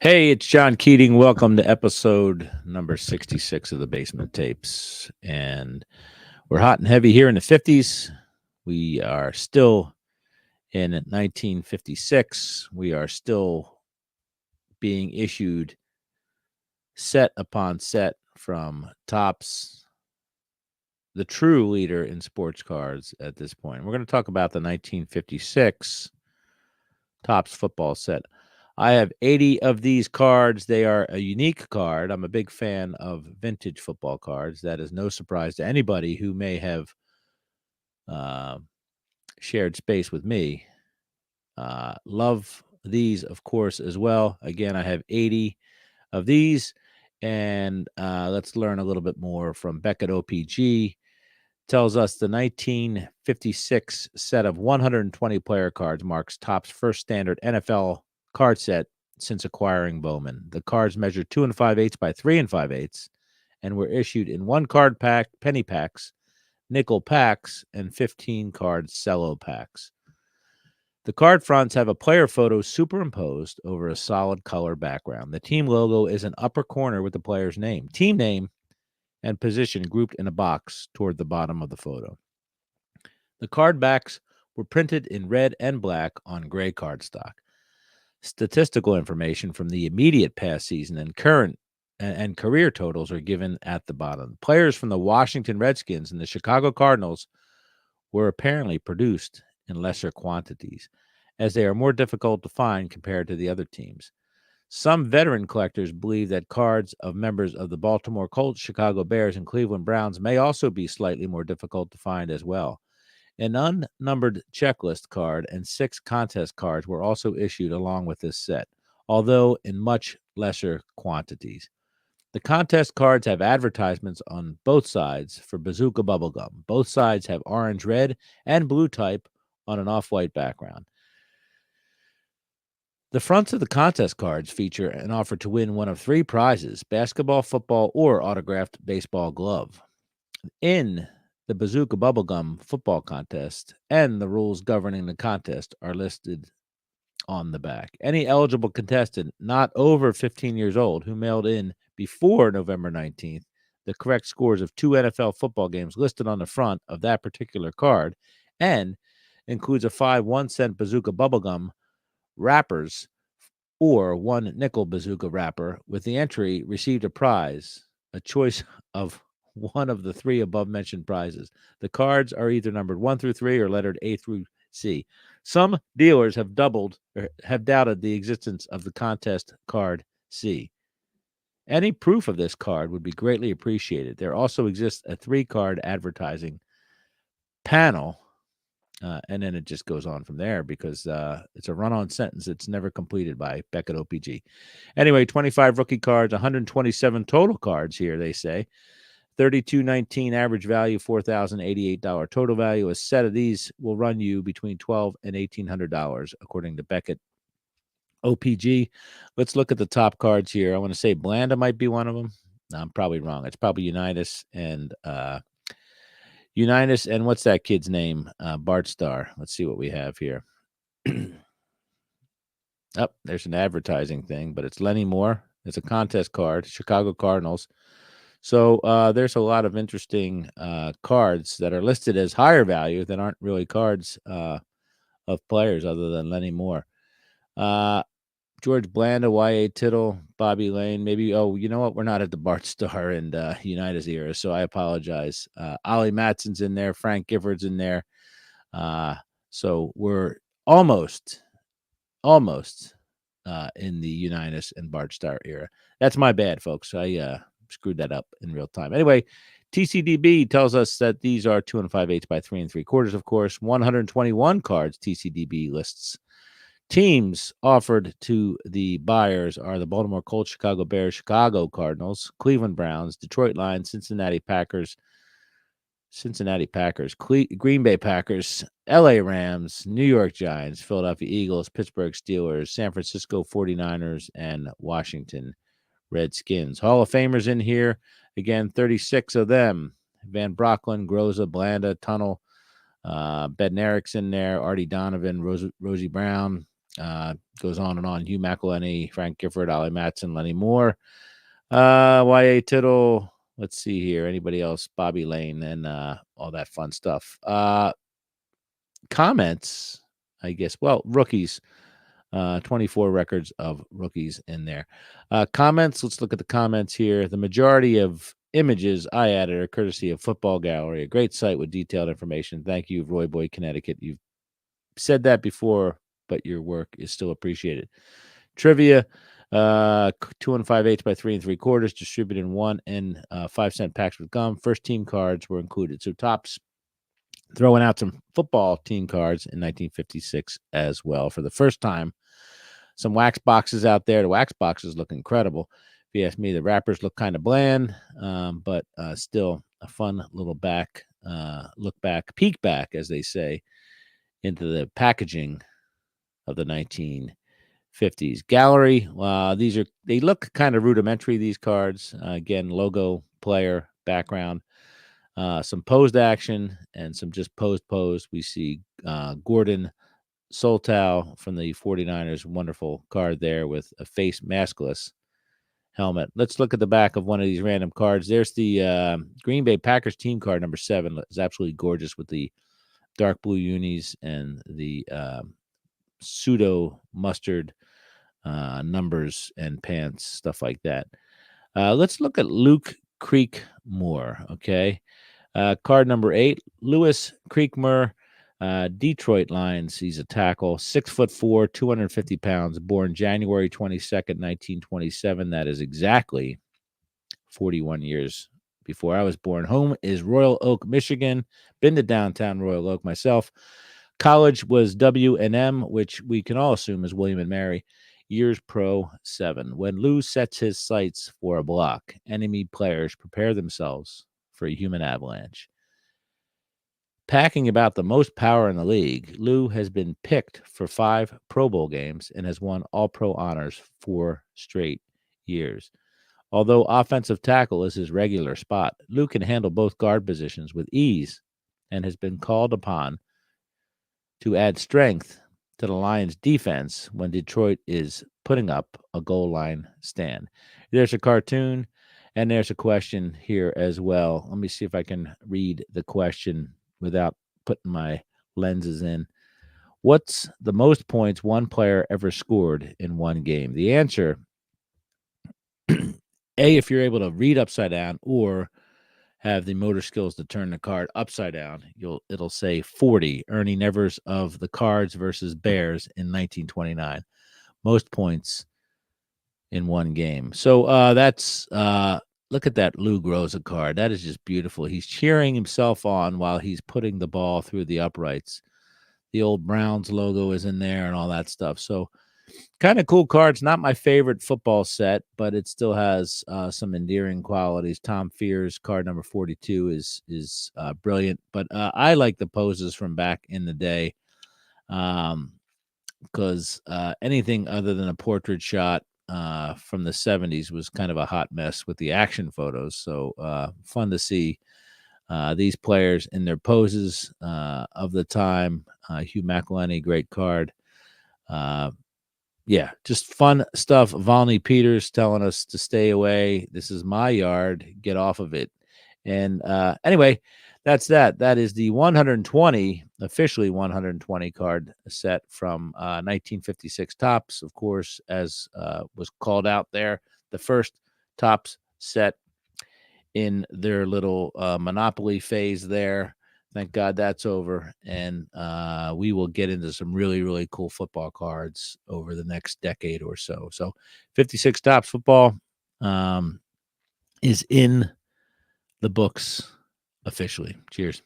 Hey, it's John Keating. Welcome to episode number 66 of the Basement Tapes. And we're hot and heavy here in the 50s. We are still in 1956. We are still being issued set upon set from Topps, the true leader in sports cards at this point. We're going to talk about the 1956 Topps football set. I have 80 of these cards. They are a unique card. I'm a big fan of vintage football cards. That is no surprise to anybody who may have uh, shared space with me. Love these, of course, as well. Again, I have 80 of these. And let's learn a little bit more from Beckett OPG. Tells us the 1956 set of 120 player cards marks Topps first standard NFL card set since acquiring Bowman. The cards measure 2 and 5/8 by 3 and 5/8 and were issued in one card pack, penny packs, nickel packs, and 15 card cello packs. The card fronts have a player photo superimposed over a solid color background. The team logo is an upper corner with the player's name, team name, and position grouped in a box toward the bottom of the photo. The card backs were printed in red and black on gray cardstock. Statistical information from the immediate past season and current and career totals are given at the bottom. Players from the Washington Redskins and the Chicago Cardinals were apparently produced in lesser quantities, as they are more difficult to find compared to the other teams. Some veteran collectors believe that cards of members of the Baltimore Colts, Chicago Bears, and Cleveland Browns may also be slightly more difficult to find as well. An unnumbered checklist card and 6 contest cards were also issued along with this set, although in much lesser quantities. The contest cards have advertisements on both sides for Bazooka Bubblegum. Both sides have orange, red, and blue type on an off white background. The fronts of the contest cards feature an offer to win one of 3 prizes: basketball, football, or autographed baseball glove. In the Bazooka Bubblegum football contest and the rules governing the contest are listed on the back. Any eligible contestant not over 15 years old who mailed in before November 19th the correct scores of 2 NFL football games listed on the front of that particular card and includes a 1 cent Bazooka Bubblegum wrappers or 1 nickel Bazooka wrapper with the entry received a prize, a choice of one of the 3 above mentioned prizes. The cards are either numbered 1 through 3 or lettered A through C. Some dealers have doubted the existence of the contest card C. Any proof of this card would be greatly appreciated. There also exists a 3-card advertising panel, and then it just goes on from there because it's a run-on sentence. It's never completed by Beckett OPG. Anyway, 25 rookie cards, 127 total cards here, they say. $32.19 average value, $4,088 total value. A set of these will run you between $1,200 and $1,800, according to Beckett OPG. Let's look at the top cards here. I want to say Blanda might be one of them. No, I'm probably wrong. It's probably Unitas and what's that kid's name? Bart Starr. Let's see what we have here. Oh, there's an advertising thing, but it's Lenny Moore. It's a contest card, Chicago Cardinals. So there's a lot of interesting cards that are listed as higher value that aren't really cards of players other than Lenny Moore. George Blanda, Y.A. Tittle, Bobby Lane. Maybe, oh, you know what? We're not at the Bart Starr and Unitas era, so I apologize. Ollie Matson's in there. Frank Gifford's in there. So we're almost in the Unitas and Bart Starr era. That's my bad, folks. I screwed that up in real time. Anyway, TCDB tells us that these are 2 and 5/8 by 3 3/4, of course. 121 cards TCDB lists. Teams offered to the buyers are the Baltimore Colts, Chicago Bears, Chicago Cardinals, Cleveland Browns, Detroit Lions, Cincinnati Packers, Green Bay Packers, LA Rams, New York Giants, Philadelphia Eagles, Pittsburgh Steelers, San Francisco 49ers, and Washington Redskins. Hall of Famers in here. Again, 36 of them. Van Brocklin, Groza, Blanda, Tunnel, Bednarik's in there, Artie Donovan, Rosie Brown, Goes on and on. Hugh McElhenney, Frank Gifford, Ollie Matson, Lenny Moore, Y.A. Tittle. Let's see here. Anybody else? Bobby Lane and all that fun stuff. Comments, I guess. Well, rookies. 24 records of rookies in there. Comments. Let's look at the comments here. The majority of images I added are courtesy of Football Gallery, a great site with detailed information. Thank you, Roy Boy, Connecticut. You've said that before, but your work is still appreciated. Trivia, 2 and 5/8 by 3 3/4, distributed in 1 and 5-cent packs with gum. First team cards were included. So Topps throwing out some football team cards in 1956 as well. For the first time, some wax boxes out there. The wax boxes look incredible. If you ask me, the wrappers look kind of bland, but still a fun little look back, peek back, as they say, into the packaging of the 1950s. Gallery, they look kind of rudimentary, these cards. Again, logo, player, background, some posed action, and some just posed. We see Gordon Soltau from the 49ers, wonderful card there with a face maskless helmet. Let's look at the back of one of these random cards. There's the Green Bay Packers team card, number 7. It's absolutely gorgeous with the dark blue unis and the pseudo mustard numbers and pants, stuff like that. Let's look at Luke Creekmore. Okay. Card number 8, Lewis Creekmore, Detroit Lions. He's a tackle, 6'4", 250 pounds, born January 22nd, 1927. That is exactly 41 years before I was born. Home is Royal Oak, Michigan. Been to downtown Royal Oak myself. College was W&M, which we can all assume is William and Mary. Years pro 7. When Lou sets his sights for a block, enemy players prepare themselves for a human avalanche. Packing about the most power in the league, Lou has been picked for 5 Pro Bowl games and has won All-Pro honors 4 straight years. Although offensive tackle is his regular spot, Lou can handle both guard positions with ease and has been called upon to add strength to the Lions' defense when Detroit is putting up a goal line stand. There's a cartoon, and there's a question here as well. Let me see if I can read the question without putting my lenses in. What's the most points one player ever scored in one game? The answer, A, if you're able to read upside down or have the motor skills to turn the card upside down, it'll say 40. Ernie Nevers of the Cards versus Bears in 1929. Most points in one game. So that's look at that Lou Groza card. That is just beautiful. He's cheering himself on while he's putting the ball through the uprights. The old Browns logo is in there and all that stuff. So kind of cool cards. Not my favorite football set, but it still has some endearing qualities. Tom Fears card number 42 is brilliant, but I like the poses from back in the day, because anything other than a portrait shot from the 70s was kind of a hot mess with the action photos. So fun to see these players in their poses of the time. Hugh McElhenney, great card. Yeah, just fun stuff. Volney Peters telling us to stay away. This is my yard. Get off of it. And anyway, that's that. That is the 120, officially 120 card set from 1956 Topps. Of course, as was called out there, the first Topps set in their little monopoly phase there. Thank God that's over. And we will get into some really, really cool football cards over the next decade or so. So 56 Topps football is in the books officially. Cheers.